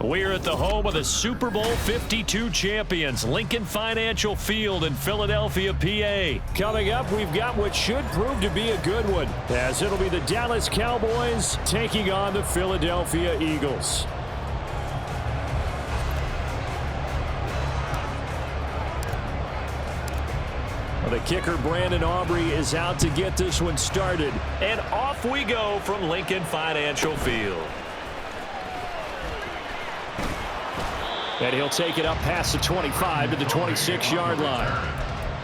We're at the home of the Super Bowl 52 champions, Lincoln Financial Field in Philadelphia, PA. Coming up, we've got what should prove to be a good one, as it'll be the Dallas Cowboys taking on the Philadelphia Eagles. The kicker, Brandon Aubrey, is out to get this one started. And off we go from Lincoln Financial Field. And he'll take it up past the 25 to the 26-yard line.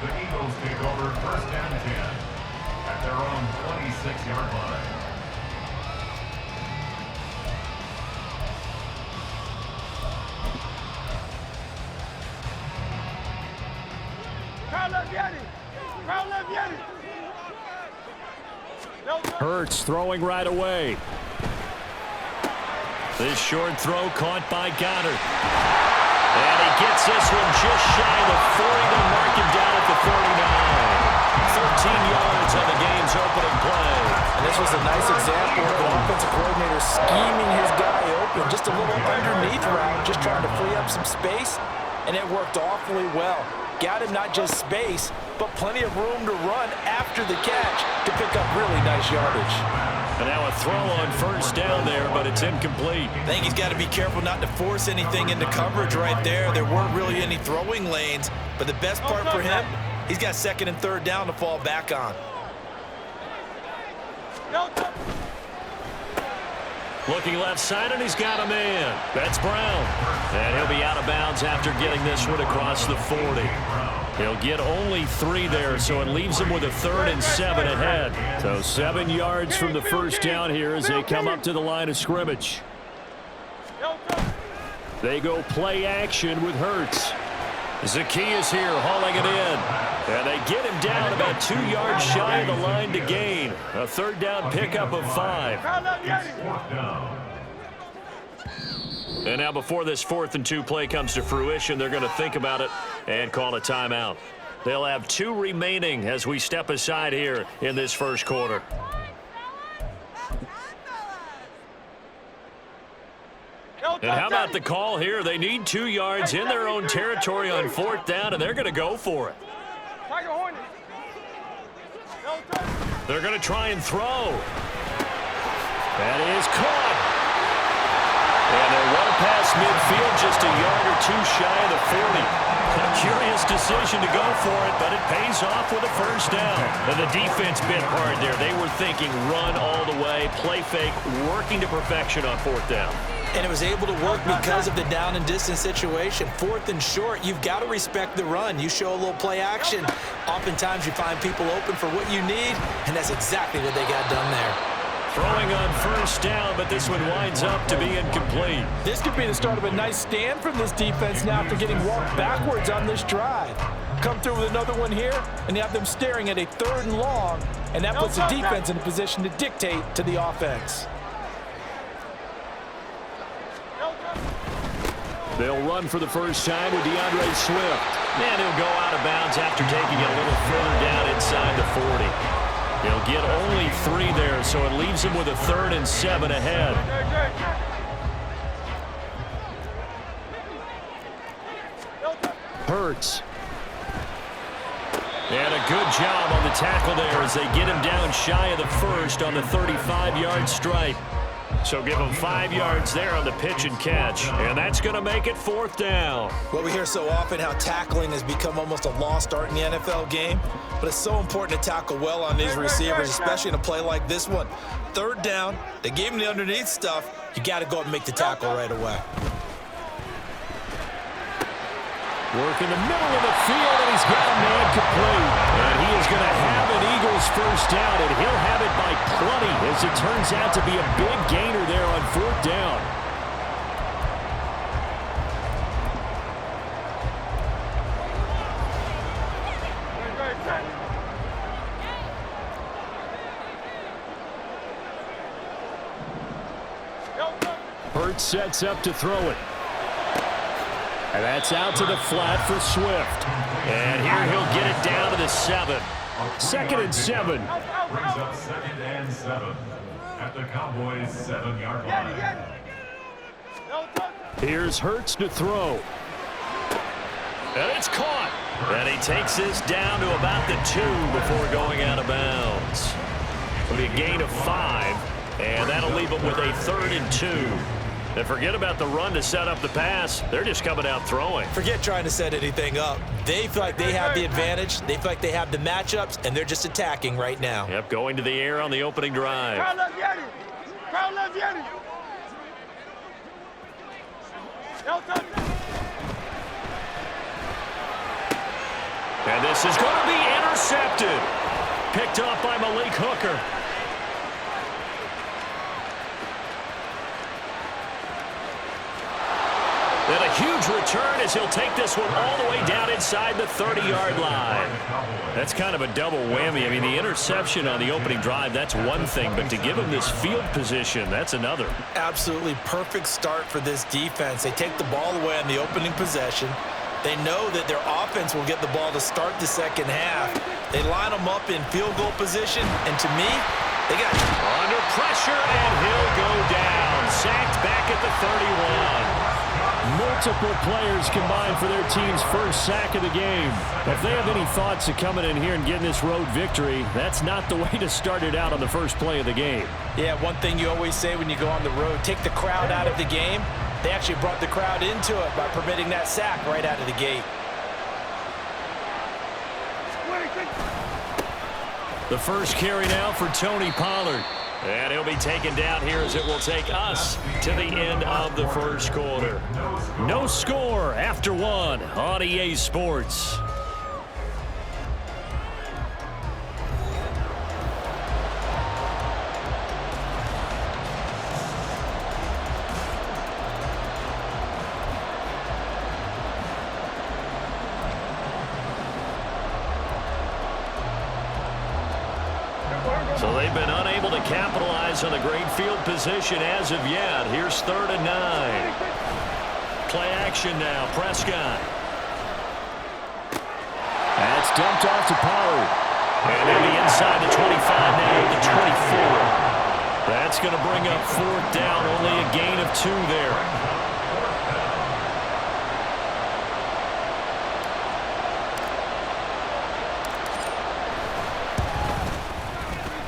The Eagles take over first down and 10 at their own 26-yard line. Hurts throwing right away. This short throw caught by Goddard. And he gets this one just shy of the 40. They mark him down at the 39. 13 yards on the game's opening play. And this was a nice example of an offensive coordinator scheming his guy open. Just a little underneath route, just trying to free up some space. And it worked awfully well. Got him not just space, but plenty of room to run after the catch to pick up really nice yardage. And now a throw on first down there, but it's incomplete. I think he's got to be careful not to force anything into coverage right there. There weren't really any throwing lanes, but the best part for him, he's got second and third down to fall back on. Looking left side, and he's got a man. That's Brown. And he'll be out of bounds after getting this one across the 40. He'll get only 3 there, so it leaves him with a 3rd and 7 ahead. So 7 yards from the first down here as they come up to the line of scrimmage. They go play action with Hurts. Zacchaeus here hauling it in. And they get him down about 2 yards shy of the line to gain. A third down pickup of 5. And now before this 4th and 2 play comes to fruition, they're going to think about it and call a timeout. They'll have 2 remaining as we step aside here in this first quarter. And how about the call here? They need 2 yards in their own territory on 4th down, and they're going to go for it. They're going to try and throw. That is caught. And they run past midfield just a yard or 2 shy of the 40. A curious decision to go for it, but it pays off with a first down. And the defense bit hard there. They were thinking run all the way, play fake, working to perfection on 4th down. And it was able to work because of the down and distance situation. 4th and short, you've got to respect the run. You show a little play action. Oftentimes you find people open for what you need, and that's exactly what they got done there. Throwing on first down, but this one winds up to be incomplete. This could be the start of a nice stand from this defense now after getting walked backwards on this drive. Come through with another one here, and you have them staring at a 3rd and long, and that puts the defense in a position to dictate to the offense. They'll run for the first time with DeAndre Swift. And he'll go out of bounds after taking it a little further down inside the 40. He'll get only 3 there, so it leaves him with a 3rd and 7 ahead. Hurts. And a good job on the tackle there as they get him down shy of the first on the 35-yard stripe. So give him 5 yards there on the pitch and catch. And that's going to make it 4th down. Well, we hear so often how tackling has become almost a lost art in the NFL game. But it's so important to tackle well on these receivers, especially in a play like this one. 3rd down, they gave him the underneath stuff. You got to go up and make the tackle right away. Work in the middle of the field, and he's got a man complete. And he is going to have an Eagles first down, and he'll have it by plenty, as it turns out to be a big gainer there on 4th down. Hurts sets up to throw it. And that's out to the flat for Swift. And here he'll get it down to the 7. 2nd and 7. Brings up 2nd and 7 at the Cowboys' 7-yard line. Here's Hurts to throw. And it's caught. And he takes this down to about the 2 before going out of bounds. It'll be a gain of 5, and that'll leave them with a 3rd and 2. And forget about the run to set up the pass. They're just coming out throwing. Forget trying to set anything up. They feel like they have the advantage. They feel like they have the matchups, and they're just attacking right now. Yep, going to the air on the opening drive. And this is going to be intercepted. Picked up by Malik Hooker. And a huge return as he'll take this one all the way down inside the 30-yard line. That's kind of a double whammy. I mean, the interception on the opening drive, that's one thing, but to give him this field position, that's another. Absolutely perfect start for this defense. They take the ball away on the opening possession. They know that their offense will get the ball to start the second half. They line them up in field goal position, and to me, they got under pressure, and he'll go down. Sacked back at the 31. Multiple players combined for their team's first sack of the game. If they have any thoughts of coming in here and getting this road victory, that's not the way to start it out on the first play of the game. Yeah, one thing you always say when you go on the road, take the crowd out of the game. They actually brought the crowd into it by permitting that sack right out of the gate. The first carry now for Tony Pollard. And he'll be taken down here as it will take us to the end of the first quarter. No score after 1 on EA Sports. So they've been unable to capitalize on the great field position as of yet. Here's 3rd and 9. Play action now. Prescott. That's dumped off to Pollard. And they'll be inside the 25 now, the 24. That's going to bring up 4th down. Only a gain of 2 there.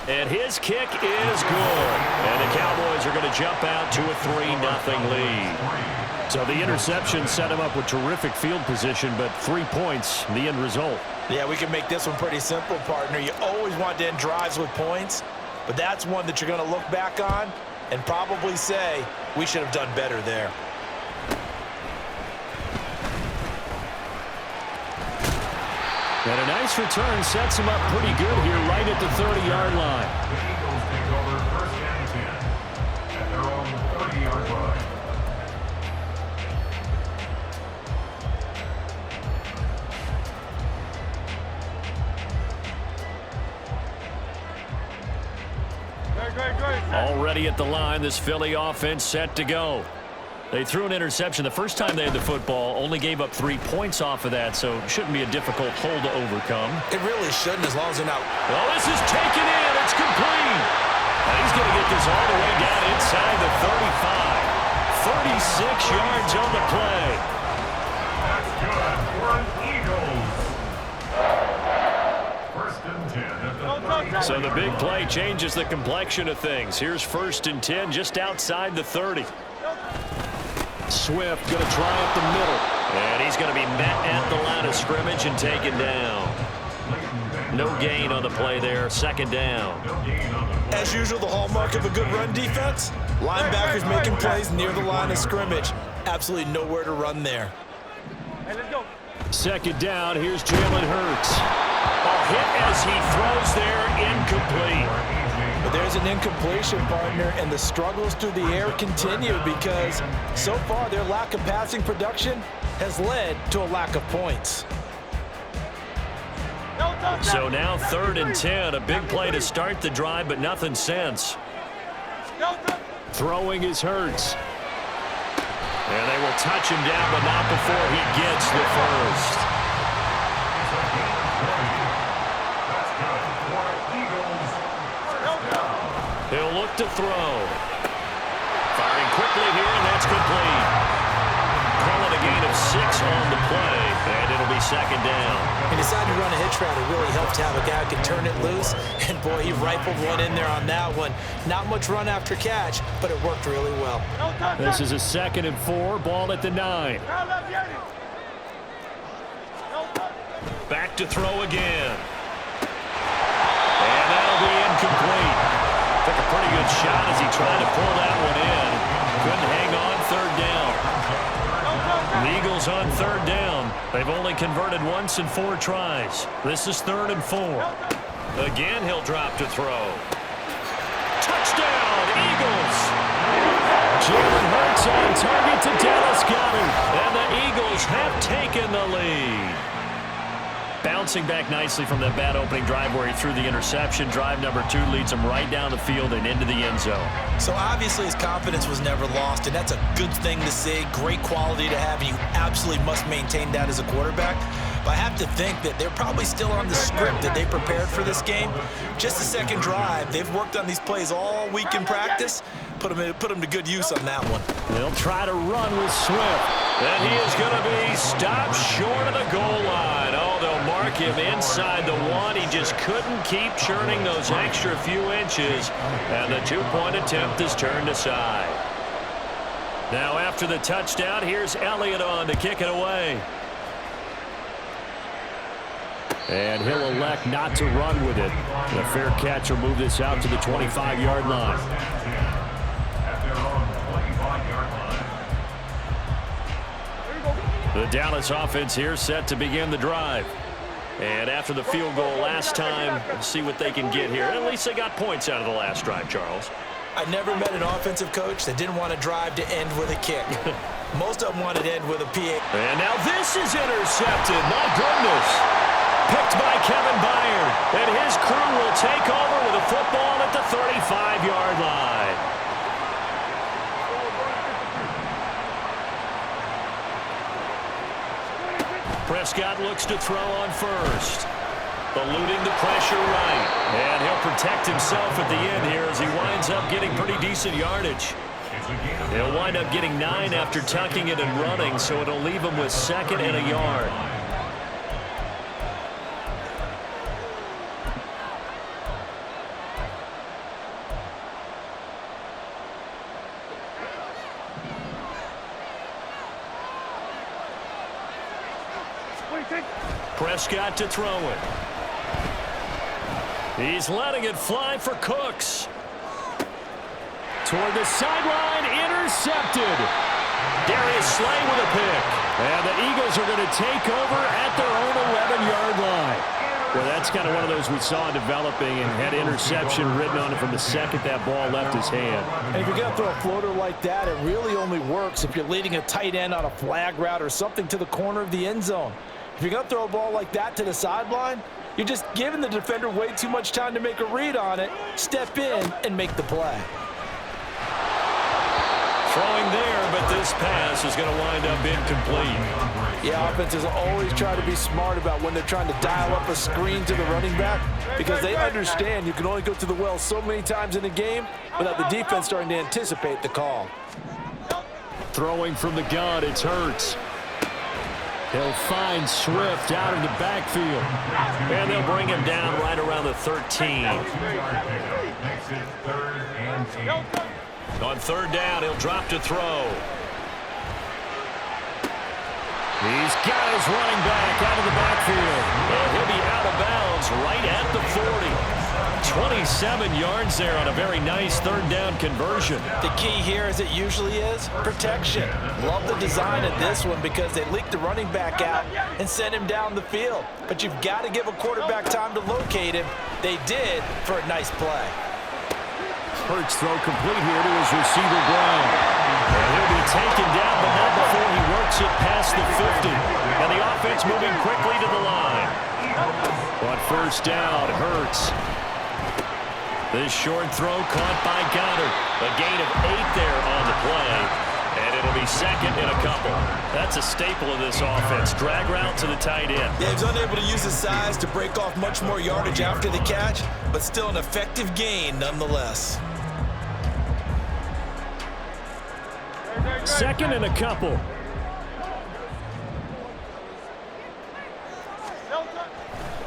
And his kick is good. And the Cowboys are going to jump out to a 3-0 lead. So the interception set him up with terrific field position, but 3 points, the end result. Yeah, we can make this one pretty simple, partner. You always want to end drives with points, but that's one that you're going to look back on and probably say, we should have done better there. And a nice return sets him up pretty good here right at the 30-yard line. The Eagles take over 1st and 10 at their own 30-yard line. Already at the line, this Philly offense set to go. They threw an interception the first time they had the football, only gave up 3 points off of that, so it shouldn't be a difficult hole to overcome. It really shouldn't, as long as they're not. Well, this is taken in. It's complete. And he's going to get this all the way down inside the 35. 36 yards on the play. That's good for an Eagles. 1st and 10 at the 30. So the big play changes the complexion of things. Here's 1st and 10 just outside the 30. Swift going to try up the middle. And he's going to be met at the line of scrimmage and taken down. No gain on the play there. 2nd down. As usual, the hallmark of a good run defense, linebackers making plays near the line of scrimmage. Absolutely nowhere to run there. 2nd down. Here's Jalen Hurts. A hit as he throws there, incomplete. But there's an incompletion, partner, and the struggles through the air continue because so far their lack of passing production has led to a lack of points. So now 3rd and 10, a big play to start the drive, but nothing since. Throwing is Hurts. And they will touch him down, but not before he gets the first. He'll look to throw. Firing quickly here, and that's complete. launch pad, it really helped to have a guy who can turn it loose. And, boy, he rifled one in there on that one. Not much run after catch, but it worked really well. This is a 2nd and 4, ball at the 9. Back to throw again. And that'll be incomplete. Took a pretty good shot as he tried to pull that one in. Couldn't hang on 3rd down. The Eagles on 3rd down. They've only converted once in 4 tries. This is 3rd and 4. Again, he'll drop to throw. Touchdown, Eagles! Jalen Hurts on target to Dallas Goedert. And the Eagles have taken the lead. Bouncing back nicely from that bad opening drive where he threw the interception. Drive number 2 leads him right down the field and into the end zone. So obviously his confidence was never lost, and that's a good thing to see. Great quality to have, and you absolutely must maintain that as a quarterback. But I have to think that they're probably still on the script that they prepared for this game. Just the 2nd drive. They've worked on these plays all week in practice. Put them to good use on that one. They'll try to run with Swift. And he is going to be stopped short of the goal line. Oh, they'll mark him inside the 1. He just couldn't keep churning those extra few inches. And the 2-point attempt is turned aside. Now after the touchdown, here's Elliott on to kick it away. And he'll elect not to run with it. The fair catch will move this out to the 25-yard line. The Dallas offense here set to begin the drive. And after the field goal last time, let's see what they can get here. At least they got points out of the last drive, Charles. I never met an offensive coach that didn't want to drive to end with a kick. Most of them wanted to end with a PA. And now this is intercepted. My goodness. Picked by Kevin Byard. And his crew will take over with a football at the 35-yard line. Prescott looks to throw on first. Eluding the pressure right. And he'll protect himself at the end here as he winds up getting pretty decent yardage. He'll wind up getting 9 after tucking it and running, so it'll leave him with 2nd and a yard. Prescott to throw it. He's letting it fly for Cooks. Toward the sideline, intercepted. Darius Slay with a pick. And the Eagles are going to take over at their own 11-yard line. Well, that's kind of one of those we saw developing and had interception written on it from the second that ball left his hand. And if you're going to throw a floater like that, it really only works if you're leading a tight end on a flag route or something to the corner of the end zone. If you're going to throw a ball like that to the sideline, you're just giving the defender way too much time to make a read on it, step in, and make the play. Throwing there, but this pass is going to wind up incomplete. Yeah, offenses always try to be smart about when they're trying to dial up a screen to the running back because they understand you can only go to the well so many times in a game without the defense starting to anticipate the call. Throwing from the gun, it's Hurts. He'll find Swift out of the backfield. And they'll bring him down right around the 13. On 3rd down, he'll drop to throw. He's got his running back out of the backfield. And he'll be out of bounds right at the 40. 27 yards there on a very nice 3rd down conversion. The key here, as it usually is, protection. Love the design of this one because they leaked the running back out and sent him down the field. But you've got to give a quarterback time to locate him. They did for a nice play. Hurts throw complete here to his receiver, Brown. And he'll be taken down, but not before he works it past the 50. And the offense moving quickly to the line. On 1st down, Hurts. This short throw caught by Goddard. A gain of 8 there on the play. And it'll be 2nd and a couple. That's a staple of this offense. Drag route to the tight end. Yeah, he's unable to use his size to break off much more yardage after the catch, but still an effective gain nonetheless. 2nd and a couple.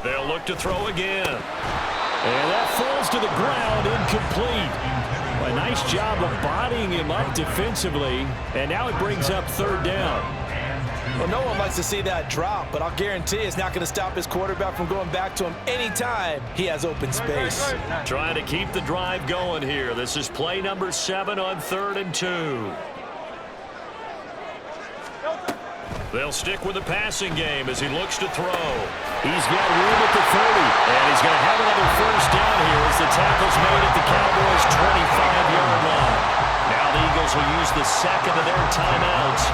They'll look to throw again. And that falls to the ground, incomplete. A nice job of bodying him up defensively. And now it brings up third down. Well, no one likes to see that drop, but I'll guarantee it's not going to stop his quarterback from going back to him anytime he has open space. Trying to keep the drive going here. This is play number 7 on 3rd and 2. They'll stick with the passing game as he looks to throw. He's got room at the 30, and he's going to have another first down here as the tackle's made at the Cowboys' 25-yard line. Now the Eagles will use the second of their timeouts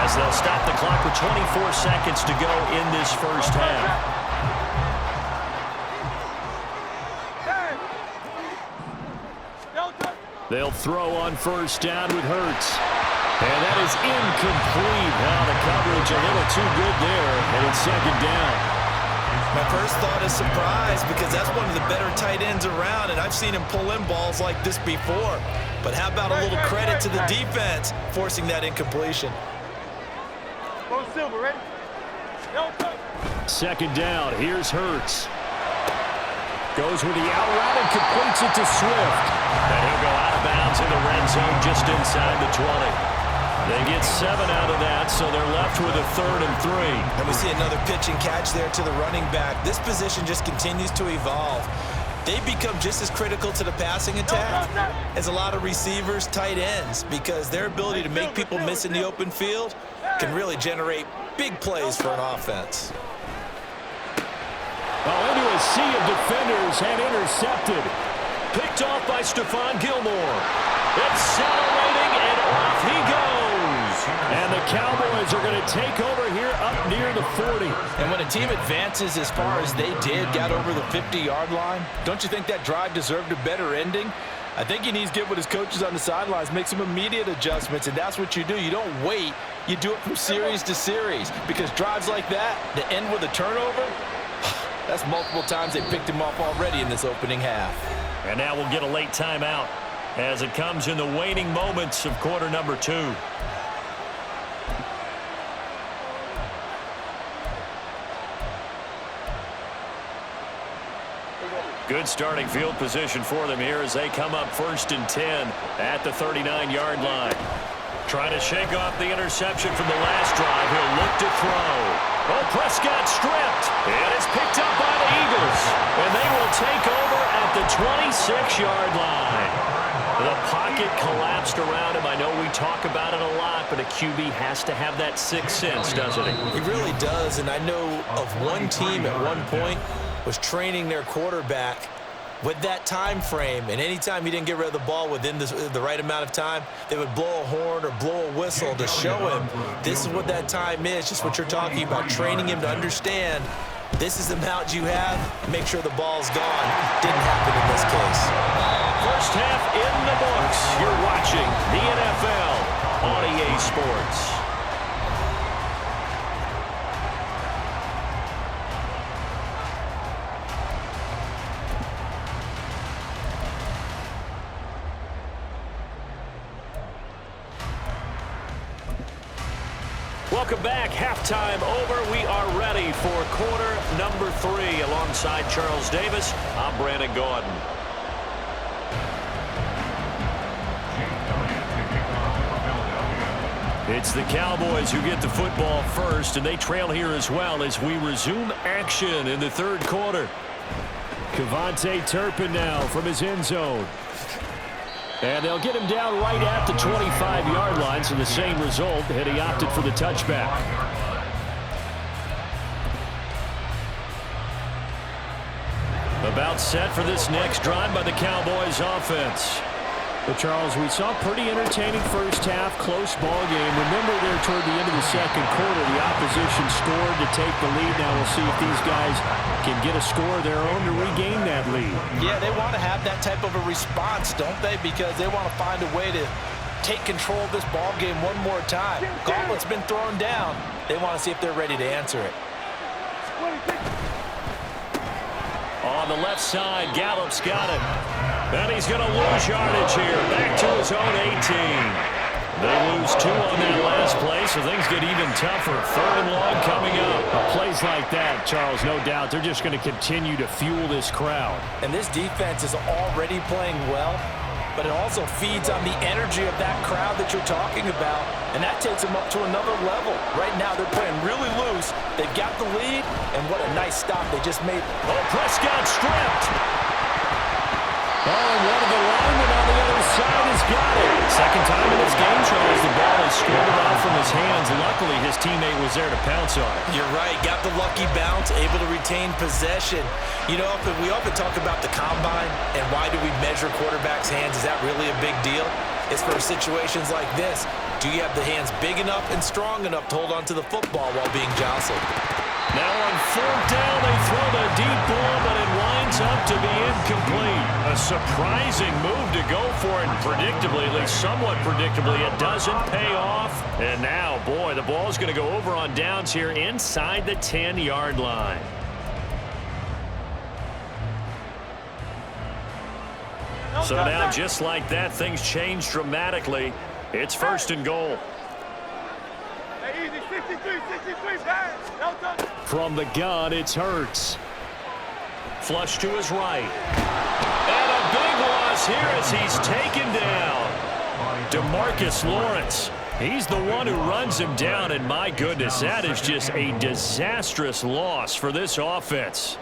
as they'll stop the clock with 24 seconds to go in this first half. They'll throw on first down with Hurts. And that is incomplete. Now the coverage a little too good there, and it's second down. My first thought is surprise because that's one of the better tight ends around, and I've seen him pull in balls like this before. But how about a little credit to the defense forcing that incompletion? Second down. Here's Hurts. Goes with the out route and completes it to Swift. And he'll go out of bounds in the red zone just inside the 20. They get 7 out of that, so they're left with a 3rd and 3. And we see another pitch and catch there to the running back. This position just continues to evolve. They become just as critical to the passing attack as a lot of receivers, tight ends, because their ability to make people miss in the open field can really generate big plays for an offense. Well, into a sea of defenders and intercepted. Picked off by Stephon Gilmore. Accelerating, and off he goes. And the Cowboys are going to take over here up near the 40. And when a team advances as far as they did, got over the 50-yard line, don't you think that drive deserved a better ending? I think he needs to get with his coaches on the sidelines, make some immediate adjustments, and that's what you do. You don't wait. You do it from series to series, because drives like that, that end with a turnover, that's multiple times they picked him off already in this opening half. And now we'll get a late timeout as it comes in the waning moments of quarter number 2. Good starting field position for them here as they come up 1st and 10 at the 39-yard line. Trying to shake off the interception from the last drive. He'll look to throw. Oh, Prescott stripped. And it's picked up by the Eagles. And they will take over at the 26-yard line. The pocket collapsed around him. I know we talk about it a lot, but a QB has to have that sixth sense, doesn't he? He really does, and I know of one team at one point was training their quarterback with that time frame, and anytime he didn't get rid of the ball within the right amount of time, they would blow a horn or blow a whistle to show him this is what that time is, just what you're talking about, training him to understand this is the amount you have, make sure the ball's gone. Didn't happen in this case. First half in the books. You're watching the NFL on EA Sports. Welcome back. Halftime over. We are ready for quarter number 3. Alongside Charles Davis, I'm Brandon Gordon. It's the Cowboys who get the football first, and they trail here as well as we resume action in the third quarter. Kevontae Turpin now from his end zone. And they'll get him down right at the 25-yard line, so the same result, and he opted for the touchback. About set for this next drive by the Cowboys offense. But, Charles, we saw a pretty entertaining first half, close ball game. Remember there toward the end of the second quarter, the opposition scored to take the lead. Now we'll see if these guys can get a score of their own to regain that lead. Yeah, they want to have that type of a response, don't they? Because they want to find a way to take control of this ball game one more time. Gauntlet's been thrown down. They want to see if they're ready to answer it. On the left side, Gallup's got it. And he's going to lose yardage here. Back to his own 18. They lose 2 on that last play, so things get even tougher. 3rd and long coming up. Plays like that, Charles, no doubt, they're just going to continue to fuel this crowd. And this defense is already playing well, but it also feeds on the energy of that crowd that you're talking about, and that takes them up to another level. Right now, they're playing really loose. They've got the lead, and what a nice stop they just made. Oh, Prescott stripped. Oh, and one of the linemen on the other side has got it. Second time in this game, Charles, the ball is squirted off from his hands. Luckily, his teammate was there to pounce on it. You're right. Got the lucky bounce, able to retain possession. You know, we often talk about the combine and why do we measure quarterbacks' hands. Is that really a big deal? It's for situations like this. Do you have the hands big enough and strong enough to hold on to the football while being jostled? Now on 4th down, they throw the deep ball, but it winds up to be incomplete. A surprising move to go for it, and predictably, at least somewhat predictably, it doesn't pay off. And now, boy, the ball's going to go over on downs here inside the 10-yard line. So now, just like that, things change dramatically. It's 1st and goal. From the gun, it's Hurts. Flush to his right. And a big loss here as he's taken down. DeMarcus Lawrence. He's the one who runs him down, and my goodness, that is just a disastrous loss for this offense.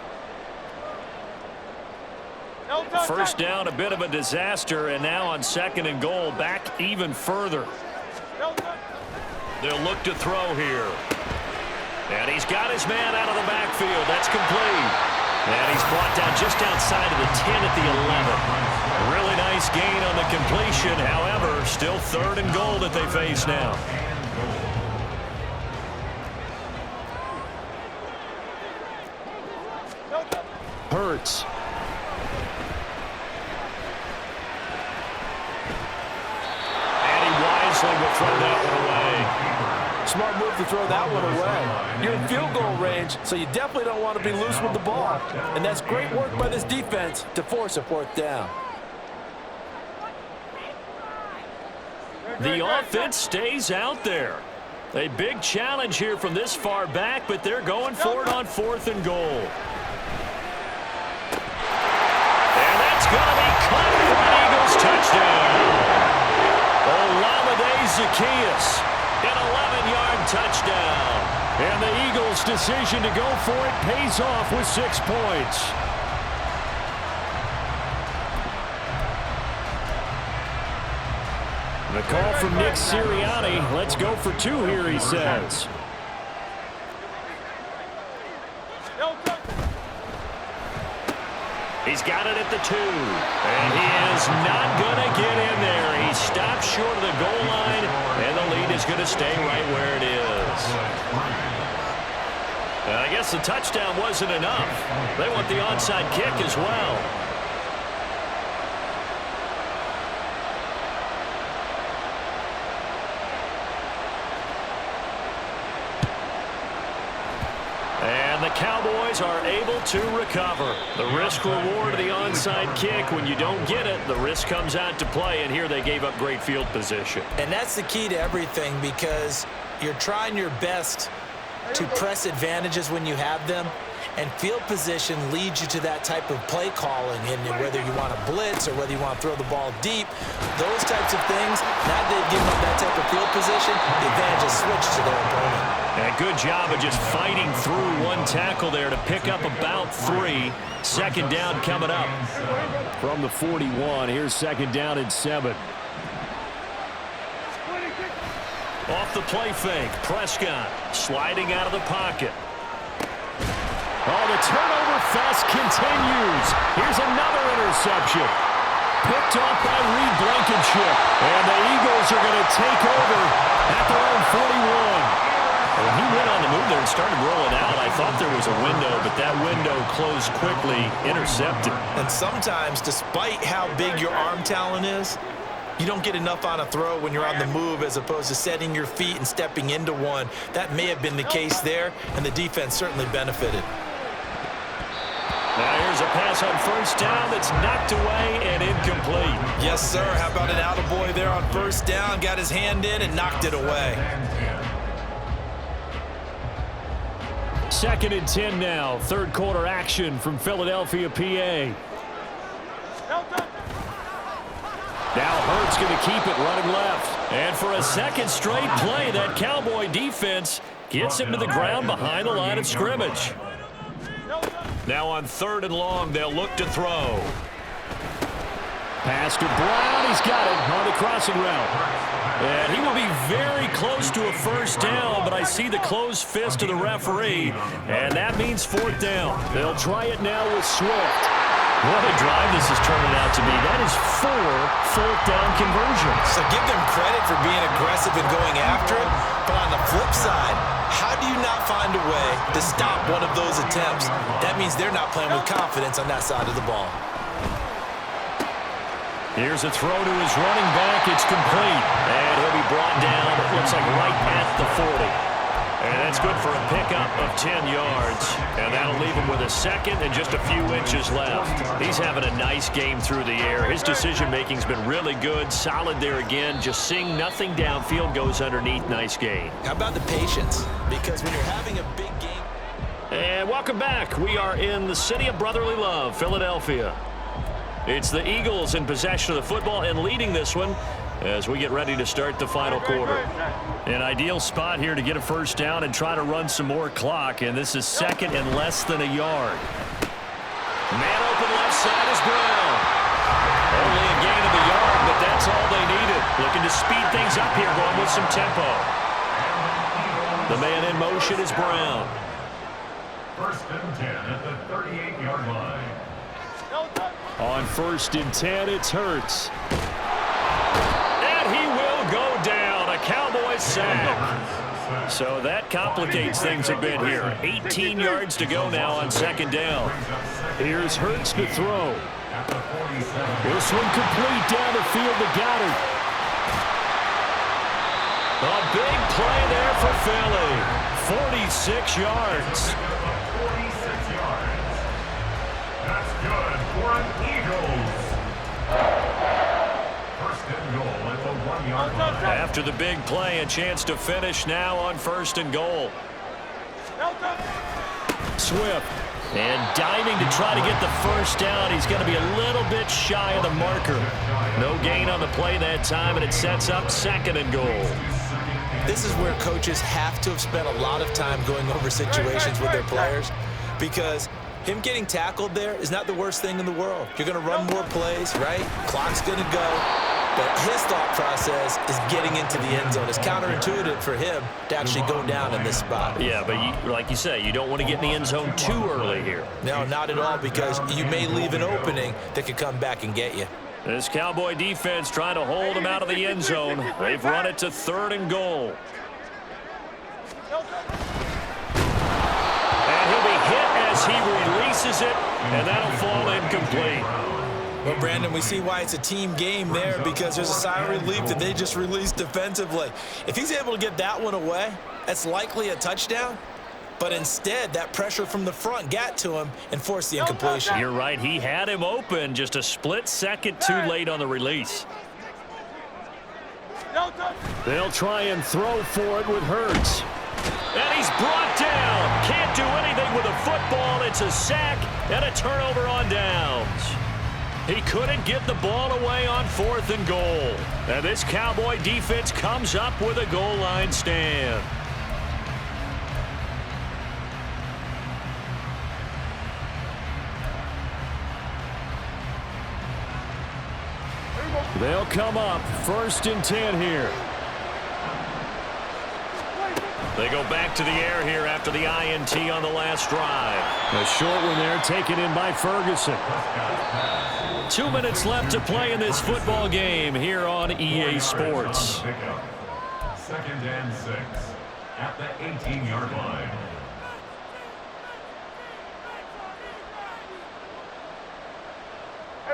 1st down, a bit of a disaster, and now on 2nd and goal, back even further. They'll look to throw here. And he's got his man out of the backfield. That's complete. And he's brought down just outside of the 10 at the 11. Really nice gain on the completion. However, still 3rd and goal that they face now. Hurts. Will throw that one away. Smart move to throw that one away. You're in field goal range, so you definitely don't want to be loose with the ball. And that's great work by this defense to force a 4th down. The offense stays out there. A big challenge here from this far back, but they're going for it on 4th and goal. And that's going to be caught for an Eagles touchdown. Zacchaeus, an 11-yard touchdown. And the Eagles' decision to go for it pays off with 6 points. The call from Nick Sirianni. Let's go for 2 here, he says. He's got it at the 2. And he is not going to get in there. He stops short of the goal line, and the lead is going to stay right where it is. And I guess the touchdown wasn't enough. They want the onside kick as well. And the Cowboys are able to recover. The risk-reward of the onside kick, when you don't get it, the risk comes out to play, and here they gave up great field position. And that's the key to everything, because you're trying your best to press advantages when you have them, and field position leads you to that type of play calling, and whether you want to blitz or whether you want to throw the ball deep, those types of things, now that they've given up that type of field position, the advantage is switched to their opponent. And a good job of just fighting through one tackle there to pick up about 3. 2nd down coming up. From the 41, here's 2nd down and 7. Off the play fake, Prescott sliding out of the pocket. Oh, the turnover fest continues. Here's another interception. Picked off by Reed Blankenship. And the Eagles are going to take over at their own 41. When he went on the move there and started rolling out, I thought there was a window, but that window closed quickly, intercepted. And sometimes, despite how big your arm talent is, you don't get enough on a throw when you're on the move as opposed to setting your feet and stepping into one. That may have been the case there, and the defense certainly benefited. Now here's a pass on first down that's knocked away and incomplete. Yes, sir. How about an attaboy there on first down? Got his hand in and knocked it away. 2nd and 10 now. Third quarter action from Philadelphia, PA. Now Hurts going to keep it running left. And for a second straight play, that Cowboy defense gets him to the ground behind the line of scrimmage. Now on 3rd and long, they'll look to throw. Pass to Brown. He's got it on the crossing route. And he will be very close to a first down, but I see the closed fist of the referee, and that means 4th down. They'll try it now with Swift. What a drive this is turning out to be. That is 4 4th down conversions. So give them credit for being aggressive and going after it, but on the flip side, how do you not find a way to stop one of those attempts? That means they're not playing with confidence on that side of the ball. Here's a throw to his running back. It's complete. And he'll be brought down, it looks like right at the 40. And that's good for a pickup of 10 yards. And that'll leave him with a second and just a few inches left. He's having a nice game through the air. His decision-making's been really good. Solid there again. Just seeing nothing downfield goes underneath. Nice game. How about the patience? Because when you're having a big game. And welcome back. We are in the city of brotherly love, Philadelphia. It's the Eagles in possession of the football and leading this one as we get ready to start the final quarter. An ideal spot here to get a first down and try to run some more clock, and this is 2nd and less than a yard. Man open left side is Brown. Only a gain of a yard, but that's all they needed. Looking to speed things up here, going with some tempo. The man in motion is Brown. 1st and 10 at the 38-yard line. On 1st and 10, it's Hurts. And he will go down. A Cowboys sack. So that complicates things a bit here. 18 yards to go now on 2nd down. Here's Hurts to throw. This one complete down the field to Goddard. A big play there for Philly. 46 yards. That's good for an Eagles. 1st and goal at the 1-yard line. After the big play, a chance to finish now on 1st and goal. Swift. And diving to try to get the first down. He's going to be a little bit shy of the marker. No gain on the play that time, and it sets up 2nd and goal. This is where coaches have to have spent a lot of time going over situations with their players, because him getting tackled there is not the worst thing in the world. You're going to run more plays, right? Clock's going to go. But his thought process is getting into the end zone. It's counterintuitive for him to actually go down in this spot. Yeah, but like you say, you don't want to get in the end zone too early here. No, not at all, because you may leave an opening that could come back and get you. This Cowboy defense trying to hold him out of the end zone. They've run it to 3rd and goal. And he'll be hit as he releases it, and that'll fall incomplete. Well, Brandon, we see why it's a team game there, because there's a sigh of relief that they just released defensively. If he's able to get that one away, that's likely a touchdown. But instead, that pressure from the front got to him and forced the incompletion. You're right. He had him open, just a split second too late on the release. They'll try and throw for it with Hurts. And he's brought down. Can't do anything with a football. It's a sack and a turnover on downs. He couldn't get the ball away on 4th and goal. And this Cowboy defense comes up with a goal line stand. They'll come up 1st and 10 here. They go back to the air here after the INT on the last drive. A short one there taken in by Ferguson. 2 minutes left to play in this football game here on EA Sports. 2nd and 6 at the 18-yard line.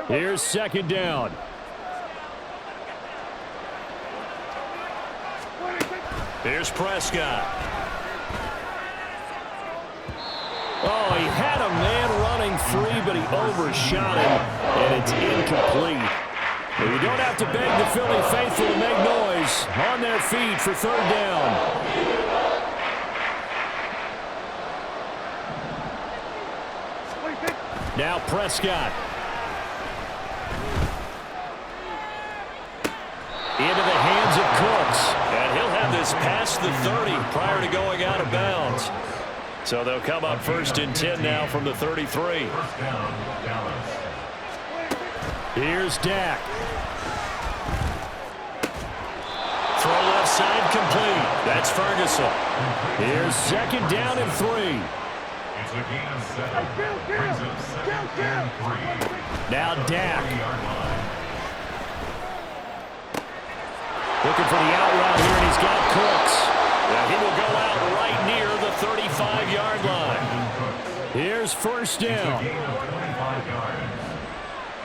Here's 2nd down. Here's Prescott. Oh, he had a man running running free, but he overshot him, and it's incomplete. Well, you don't have to beg the Philly faithful to make noise. On their feet for third down. Now Prescott. Into the hands of Cooks. And he'll have this past the 30 prior to going out of bounds. So they'll come up 1st and 10 now from the 33. Here's Dak. Throw left side complete. That's Ferguson. Here's 2nd down and 3. It's a gain of 7. Brings up 2nd and 3. Now Dak. Looking for the out route here, and he's got Cooks. And he will go out right near the 35-yard line. Here's 1st down. It's a gain of 25 yards.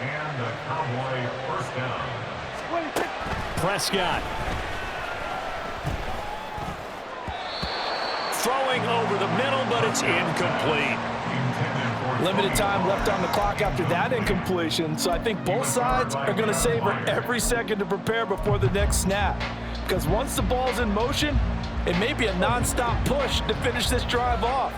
And the Cowboy 1st down. Prescott. Throwing over the middle, but it's incomplete. Limited time left on the clock after that incompletion, so I think both sides are going to savor every second to prepare before the next snap. Because once the ball's in motion, it may be a nonstop push to finish this drive off.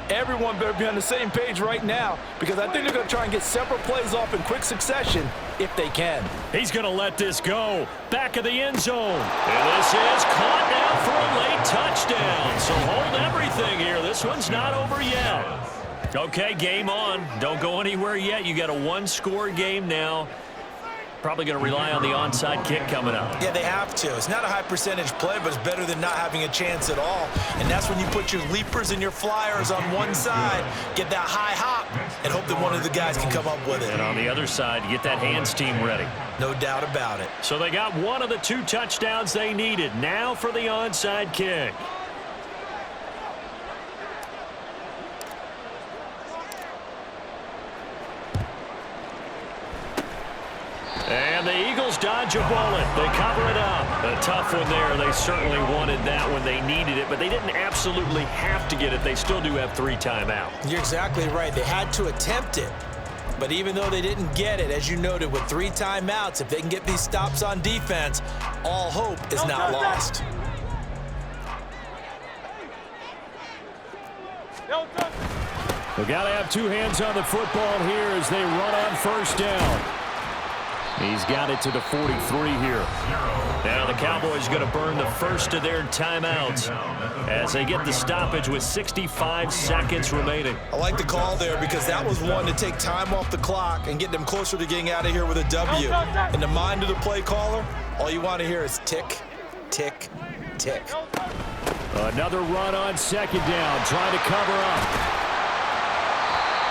Everyone better be on the same page right now, because I think they're going to try and get several plays off in quick succession if they can. He's going to let this go. Back of the end zone. And this is caught now for a late touchdown. So hold everything here. This one's not over yet. Okay, game on. Don't go anywhere yet. You got a one-score game now. Probably going to rely on the onside kick coming up. Yeah, they have to. It's not a high percentage play, but it's better than not having a chance at all. And that's when you put your leapers and your flyers on one side, get that high hop, and hope that one of the guys can come up with it. And on the other side, get that hands team ready. No doubt about it. So they got one of the 2 touchdowns they needed. Now for the onside kick. And the Eagles dodge a bullet. They cover it up. A tough one there. They certainly wanted that when they needed it, but they didn't absolutely have to get it. They still do have 3 timeouts. You're exactly right. They had to attempt it. But even though they didn't get it, as you noted, with 3 timeouts, if they can get these stops on defense, all hope is not lost. They've got to have 2 hands on the football here as they run on 1st down. He's got it to the 43 here. Now the Cowboys going to burn the first of their timeouts as they get the stoppage with 65 seconds remaining. I like the call there because that was one to take time off the clock and get them closer to getting out of here with a W. In the mind of the play caller, all you want to hear is tick, tick, tick. Another run on 2nd down, trying to cover up.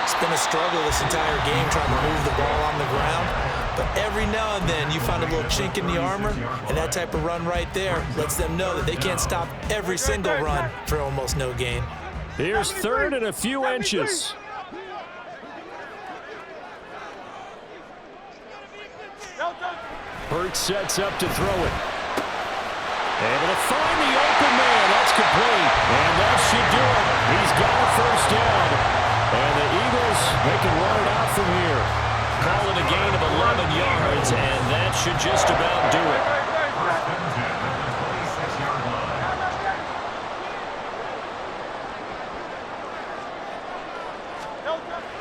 It's been a struggle this entire game trying to move the ball on the ground. But every now and then you find a little chink in the armor, and that type of run right there lets them know that they can't stop every single run for almost no gain. Here's 3rd and a few inches. Hurts sets up to throw it. Able to find the open man. That's complete. And that should do it. He's got a 1st down. And the Eagles, they can run it out from here. Call it a gain of 11 yards, and that should just about do it.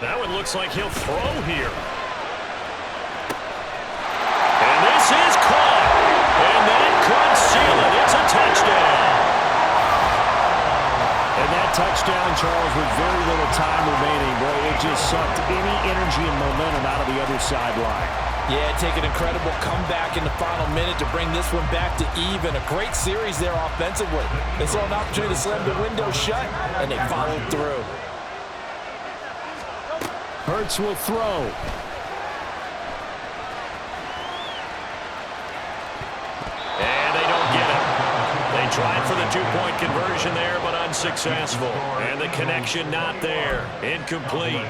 That one looks like he'll throw here. And this is caught. And that could seal it. It's a touchdown. And that touchdown, Charles, with very little time remaining, boy, it just sucked any energy and momentum out of the other sideline. Yeah, take an incredible comeback in the final minute to bring this one back to even. A great series there offensively. They saw an opportunity to slam the window shut, and they followed through. Hurts will throw. And they don't get it. They tried for the 2-point conversion there, but unsuccessful. And the connection not there. Incomplete.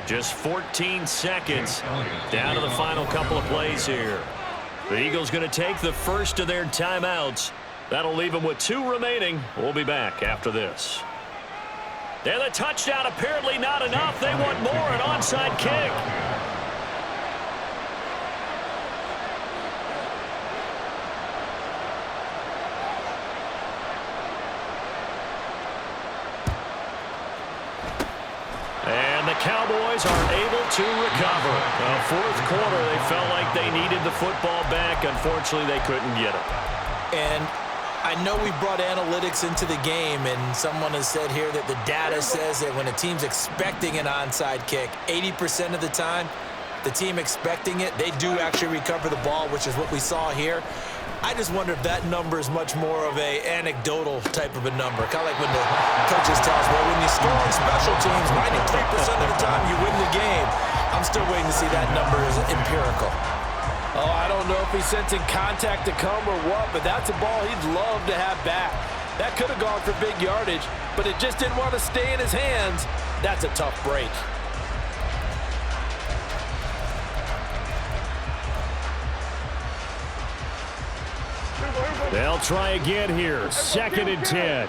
Just 14 seconds down to the final couple of plays here. The Eagles going to take the first of their timeouts. That'll leave them with 2 remaining. We'll be back after this. And the touchdown apparently not enough. They want more, an onside kick. And the Cowboys are able to recover. Fourth quarter, they felt like they needed the football back. Unfortunately, they couldn't get it. And I know we brought analytics into the game, and someone has said here that the data says that when a team's expecting an onside kick, 80% of the time, the team expecting it, they do actually recover the ball, which is what we saw here. I just wonder if that number is much more of a anecdotal type of a number. Kind of like when the coaches tell us, well, when you score on special teams, 93% of the time you win the game. I'm still waiting to see that number is empirical. Oh, I don't know if he's sensing contact to come or what, but that's a ball he'd love to have back. That could have gone for big yardage, but it just didn't want to stay in his hands. That's a tough break. They'll try again here. 2nd and 10.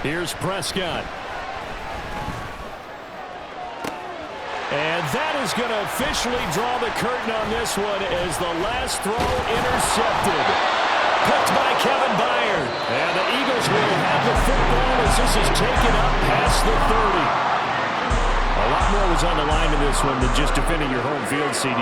Here's Prescott. And that is going to officially draw the curtain on this one as the last throw intercepted. Picked by Kevin Byard. And the Eagles will have the football as this is taken up past the 30. A lot more was on the line in this one than just defending your home field, CD.